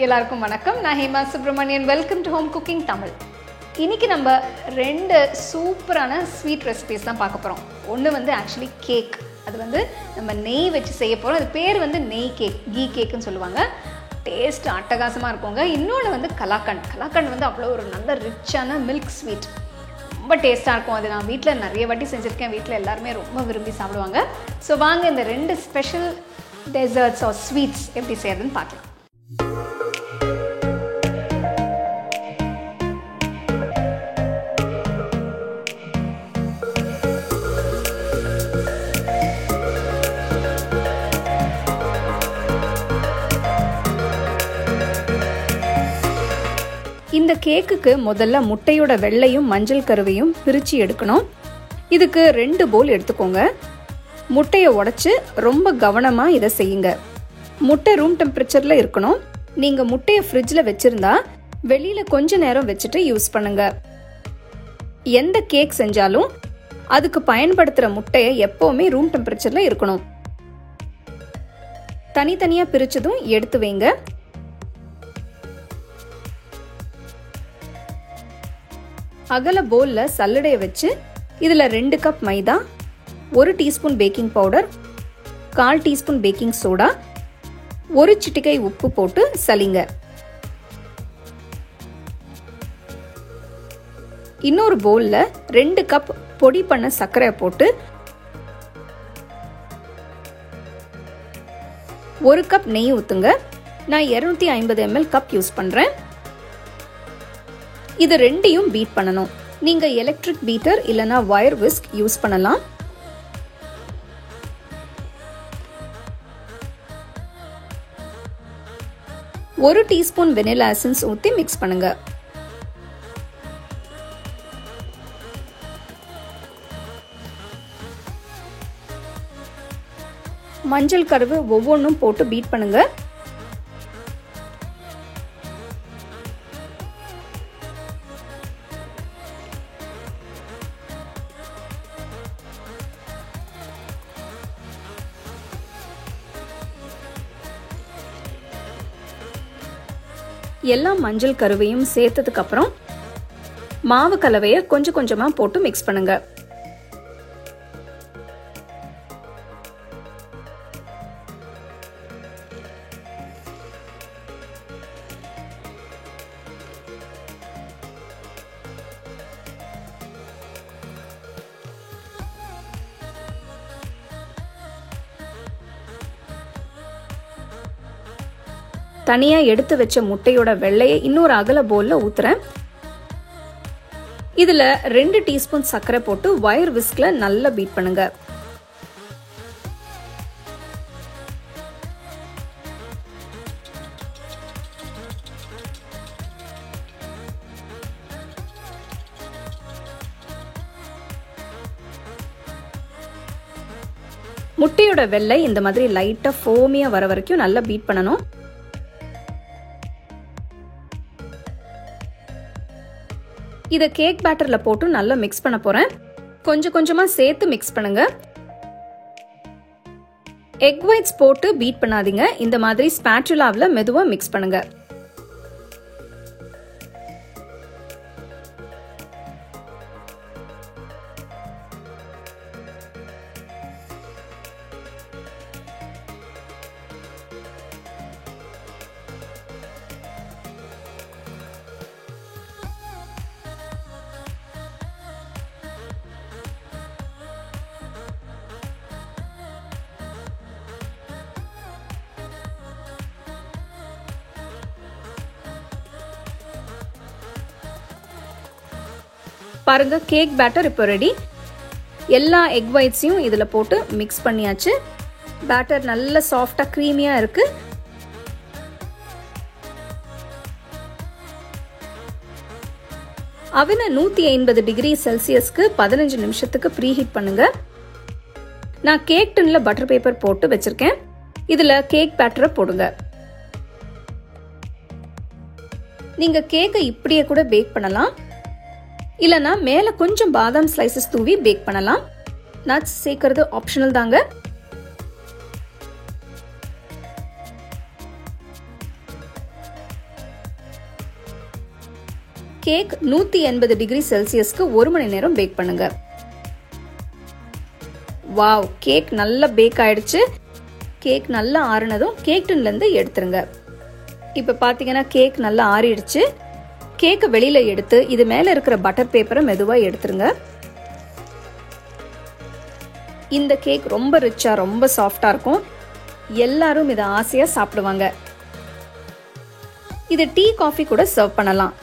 எல்லாருக்கும் வணக்கம். நான் Hema Subramanian. Welcome to home cooking Tamil. இன்றைக்கி நம்ம 2 சூப்பரான ஸ்வீட் ரெசிபீஸ் தான் பார்க்க போகிறோம். ஒன்று வந்து ஆக்சுவலி கேக். அது வந்து நம்ம நெய் வச்சு செய்ய போகிறோம். அது பேர் வந்து நெய் கேக், கீ கேக்குன்னு சொல்லுவாங்க. டேஸ்ட் அட்டகாசமாக இருக்குங்க. இன்னொன்று வந்து கலாக்கண்ட். கலாக்கண்ட் வந்து அவ்வளோ ஒரு நல்ல ரிச்சான மில்க் ஸ்வீட், ரொம்ப டேஸ்ட்டாக இருக்கும். அது நான் வீட்டில் நிறைய வாட்டி செஞ்சுருக்கேன். வீட்டில் எல்லாருமே ரொம்ப விரும்பி சாப்பிடுவாங்க. ஸோ வாங்க இந்த 2 ஸ்பெஷல் டெசர்ட்ஸ் ஆர் ஸ்வீட்ஸ் எப்படி செய்யறதுன்னு பார்க்கலாம். இந்த கேக்குக்கு முதல்ல முட்டையோட வெள்ளையும் மஞ்சள் கருவையும் பிரித்து எடுக்கணும். இதுக்கு 2 போல் எடுத்துக்கோங்க. முட்டையை உடைச்சு ரொம்ப கவனமாக இதை செய்யுங்க. முட்டை ரூம் டெம்பரேச்சரில் இருக்கணும். நீங்கள் முட்டையை ஃப்ரிட்ஜில் வச்சுருந்தா வெளியில் கொஞ்ச நேரம் வச்சுட்டு யூஸ் பண்ணுங்க. எந்த கேக் செஞ்சாலும் அதுக்கு பயன்படுத்துகிற முட்டையை எப்போவுமே ரூம் டெம்பரேச்சரில் இருக்கணும். தனித்தனியாக பிரித்ததும் எடுத்து வைங்க. அகல போலில் சல்லடையை வச்சு இதில் 2 கப் மைதா, 1 teaspoon baking powder, 1/4 teaspoon baking soda, 1 சிட்டிகை உப்பு போட்டு சலிங்க. இன்னொரு போலில் 2 கப் பொடி பண்ண சர்க்கரை போட்டு 1 கப் நெய் ஊற்றுங்க. நான் 250 ml கப் யூஸ் பண்ணுறேன். இது 2ஐயும் பீட் பண்ணணும். நீங்கள் எலக்ட்ரிக் பீட்டர் இல்லைனா வயர் விஸ்க் யூஸ் பண்ணலாம். ஒரு டீஸ்பூன் வெனிலா எசன்ஸ் ஊற்றி மிக்ஸ் பண்ணுங்க. மஞ்சள் கருவு ஒவ்வொன்றும் போட்டு பீட் பண்ணுங்க. எல்லா மஞ்சள் கருவையும் சேர்த்ததுக்கு அப்புறம் மாவு கலவையை கொஞ்சம் கொஞ்சமா போட்டு மிக்ஸ் பண்ணுங்க. தனியா எடுத்து வச்ச முட்டையோட வெள்ளையை இன்னொரு அகல போல்ல ஊத்துறேன். இதுல 2 டீஸ்பூன் சர்க்கரை போட்டு வயர் விஸ்க்ல நல்லா பீட் பண்ணுங்க. முட்டையோட வெள்ளை இந்த மாதிரி லைட்டா ஃபோமியா வர வரைக்கும் நல்லா பீட் பண்ணணும். இதை கேக் பேட்டர்ல போட்டு நல்லா மிக்ஸ் பண்ண போறேன். கொஞ்சம் கொஞ்சமா சேர்த்து மிக்ஸ் பண்ணுங்க. எக் ஒயிட்ஸ் போட்டு பீட் பண்ணாதீங்க. இந்த மாதிரி ஸ்பாச்சுலாவில் மெதுவா மிக்ஸ் பண்ணுங்க. பாருங்க, கேக் பேட்டர் இப்போ ரெடி. எல்லா எக் ஒயிட்ஸையும் இதில் போட்டு மிக்ஸ் பண்ணியாச்சு. பேட்டர் நல்ல சாஃப்டா க்ரீமியா இருக்கு. அவனை 150 டிகிரி செல்சியஸ்க்கு 15 நிமிஷத்துக்கு ப்ரீஹீட் பண்ணுங்க. நான் கேக் டின்ல பட்டர் பேப்பர் போட்டு வச்சிருக்கேன். இதுல கேக் பேட்டரை போடுங்க. நீங்க கேக்கை இப்படியே கூட பேக் பண்ணலாம். இல்லனா மேல கொஞ்சம் பாதாம் ஸ்லைசஸ் தூவி பேக் பண்ணலாம். நட்ஸ் சேர்க்கிறது ஆப்ஷனல் தாங்க. கேக் 180 டிகிரி செல்சியஸ்க்கு 1 மணி நேரம் பேக் பண்ணுங்க. வாவ், கேக் நல்லா பேக் ஆயிடுச்சு. கேக் நல்லா ஆறுனதும் கேக் டின்ல இருந்து எடுத்துருங்க. இப்ப பாத்தீங்கன்னா கேக் நல்லா ஆறிடுச்சு. கேக்கை வெளியில எடுத்து இது மேல இருக்கிற பட்டர் பேப்பரை மெதுவா எடுத்துருங்க. இந்த கேக் ரொம்ப ரிச்சா ரொம்ப சாஃப்டா இருக்கும். எல்லாரும் இதை ஆசையா சாப்பிடுவாங்க. இது டீ காஃபி கூட சர்வ் பண்ணலாம்.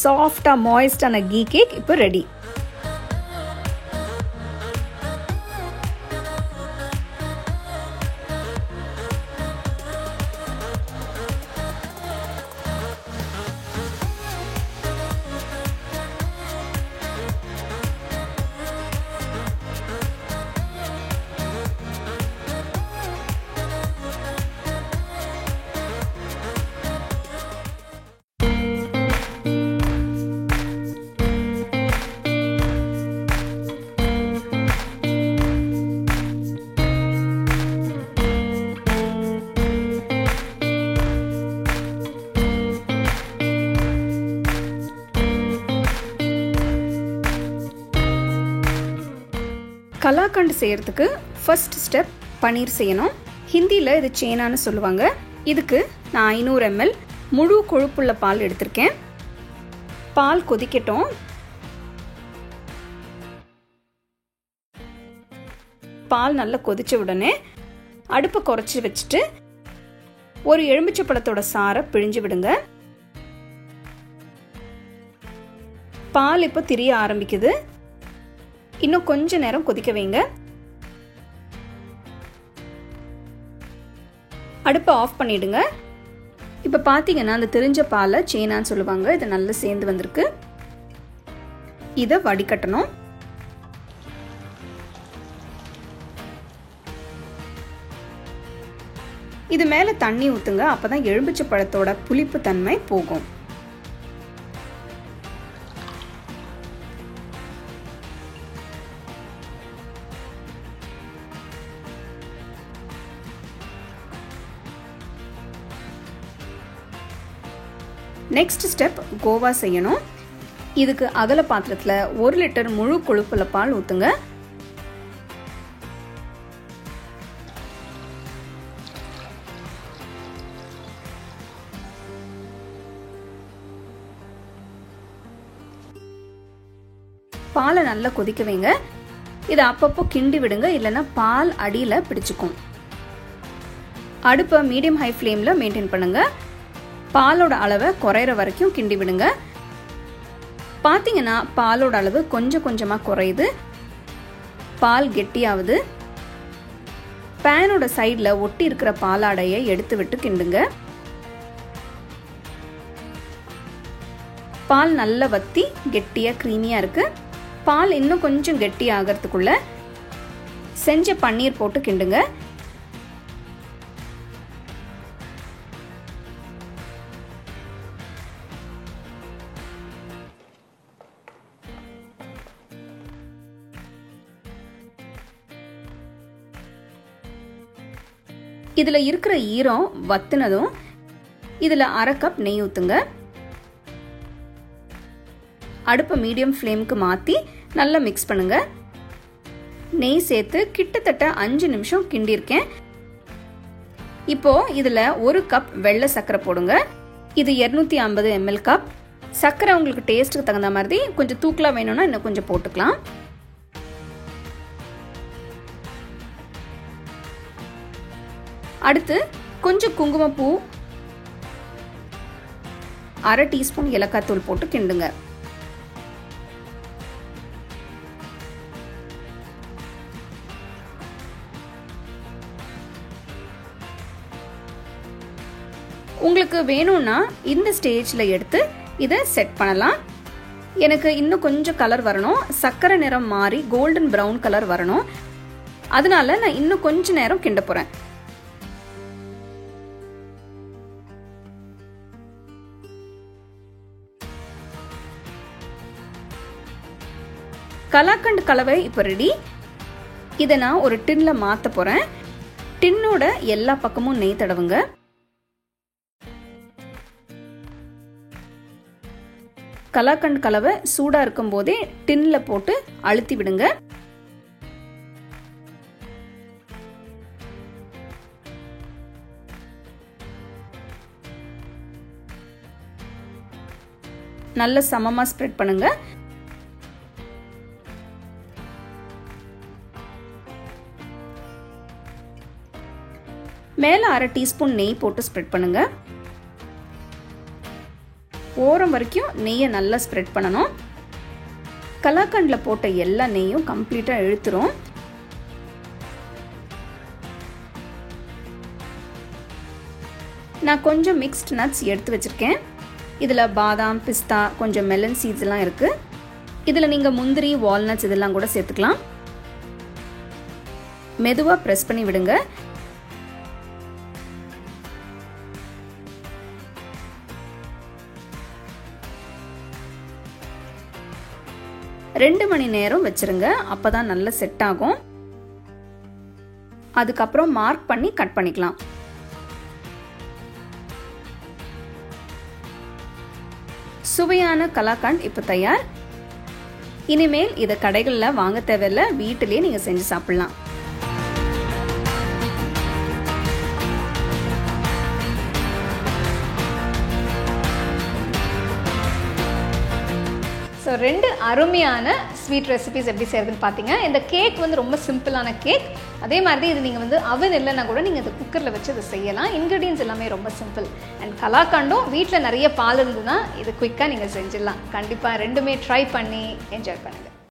சாஃப்டா மாய்ஸ்டான கீ கேக் இப்போ ரெடி. கலாக்கண்ட் செய்யறதுக்கு ஃபர்ஸ்ட் ஸ்டெப் பன்னீர் செய்யணும். ஹிந்தியில் இது சேனான்னு சொல்லுவாங்க. இதுக்கு நான் 500 ml முழு கொழுப்புள்ள பால் எடுத்திருக்கேன். பால் கொதிக்கட்டும். பால் நல்லா கொதிச்ச உடனே அடுப்பை குறைச்சி வச்சுட்டு ஒரு எலுமிச்சைப்பழத்தோட சாறை பிழிஞ்சு விடுங்க. பால் இப்போ திரிய ஆரம்பிக்குது. இன்னும் கொஞ்ச நேரம் கொதிக்க வைங்க. அடுப்பை ஆஃப் பண்ணிடுங்க. இப்ப பாத்தீங்கன்னா அந்த தெரிஞ்ச பாலை சேனான்னு சொல்லுவாங்க. இது நல்லா சேர்ந்து வந்திருக்கு. இதை வடிகட்டணும். இது மேல தண்ணி ஊத்துங்க. அப்பதான் எலுமிச்சை பழத்தோட புளிப்பு தன்மை போகும். நெக்ஸ்ட் ஸ்டெப் கோவா செய்யணும். இதுக்கு அகல பாத்திரத்துல 1 லிட்டர் முழு கொழுப்புள்ள பால் ஊத்துங்க. பாலை நல்லா கொதிக்க வைங்க. இதை அப்பப்போ கிண்டி விடுங்க, இல்லைன்னா பால் அடியில பிடிச்சுக்கும். அடுப்பை மீடியம் ஹை ஃப்ளேம்ல மெயின்டைன் பண்ணுங்க. பாலோட அளவை குறையிற வரைக்கும் கிண்டி விடுங்க. பாத்தீங்கன்னா பாலோட அளவு கொஞ்சம் கொஞ்சமா குறையுது. பால் கெட்டியாவது. பேனோட சைட்ல ஒட்டி இருக்கிற பாலாடையை எடுத்து விட்டு கிண்டுங்க. பால் நல்லா வத்தி கெட்டியா கிரீமியா இருக்கு. பால் இன்னும் கொஞ்சம் கெட்டி ஆகிறதுக்குள்ள செஞ்ச பன்னீர் போட்டு கிண்டுங்க. இதுல இருக்கிற ஈரம் வத்துனதும் இதுல 1/2 கப் நெய் ஊத்துங்க. அடுப்பை மீடியம் ஃப்ளேமுக்கு மாத்தி நல்லா மிக்ஸ் பண்ணுங்க. நெய் சேர்த்து கிட்டத்தட்ட 5 நிமிஷம் கிண்டிருக்கேன். இப்போ இதுல 1 கப் வெள்ளை சர்க்கரை போடுங்க. இது 250 ml கப். சர்க்கரை உங்களுக்கு டேஸ்ட்டுக்கு தகுந்த மாதிரி கொஞ்சம் தூக்கலா வேணும்னா இன்னும் கொஞ்சம் போட்டுக்கலாம். அடுத்து கொஞ்சம் குங்குமப்பூ, 1/2 டீஸ்பூன் ஏலக்காய் தூள் போட்டு கிண்டுங்க. உங்களுக்கு வேணும்னா இந்த ஸ்டேஜ்ல எடுத்து இதை செட் பண்ணலாம். எனக்கு இன்னும் கொஞ்சம் கலர் வரணும். சர்க்கரை நிறம் மாறி கோல்டன் பிரவுன் கலர் வரணும். அதனால நான் இன்னும் கொஞ்ச நேரம் கிண்ட போறேன். கலாக்கண்ட் கலவை இப்போ ரெடி. இதை நான் ஒரு டின்ல மாத்த போறேன். டின்னோட எல்லா பக்கமும் நெய் தடவுங்க. கலாக்கண்ட் கலவை சூடாக இருக்கும் போதே டின்னில் போட்டு அழுத்தி விடுங்க. நல்ல சமமாக ஸ்ப்ரெட் பண்ணுங்க. மேலே 1/2 டீஸ்பூன் நெய் போட்டு ஸ்ப்ரெட் பண்ணுங்க. ஓரம் வரைக்கும் நெய்யை நல்லா ஸ்ப்ரெட் பண்ணணும். கலாக்கண்டில் போட்ட எல்லா நெய்யும் கம்ப்ளீட்டாக இழுத்துரும். நான் கொஞ்சம் மிக்ஸ்ட் நட்ஸ் எடுத்து வச்சுருக்கேன். இதில் பாதாம், பிஸ்தா, கொஞ்சம் மெலன் சீட்ஸ் எல்லாம் இருக்குது. இதில் நீங்கள் முந்திரி, வால்நட்ஸ் இதெல்லாம் கூட சேர்த்துக்கலாம். மெதுவாக ப்ரெஸ் பண்ணி விடுங்க. ரெண்டு மணி நேரம் வச்சிருங்க. அப்பதான் நல்லா செட் ஆகும். அதுக்கப்புறம் மார்க் பண்ணி கட் பண்ணிக்கலாம். சுவையான கலாக்கண்ட் இப்போ தயார். இனிமேல் இதை கடைகளில் வாங்க தேவையில்லை, வீட்டிலேயே நீங்க செஞ்சு சாப்பிடலாம். ஸோ 2 அருமையான ஸ்வீட் ரெசிபிஸ் எப்படி செய்யறதுன்னு பார்த்தீங்க. இந்த கேக் வந்து ரொம்ப சிம்பிளான கேக். அதே மாதிரி இது நீங்கள் வந்து அவன் இல்லைன்னா கூட நீங்கள் இது குக்கரில் வச்சு இதை செய்யலாம். இன்க்ரீடியன்ஸ் எல்லாமே ரொம்ப சிம்பிள். அண்ட் கலாக்கண்டும் வீட்டில் நிறைய பால் இருந்ததுன்னா இது குயிக்காக நீங்கள் செஞ்சிடலாம். கண்டிப்பாக ரெண்டுமே ட்ரை பண்ணி என்ஜாய் பண்ணுங்கள்.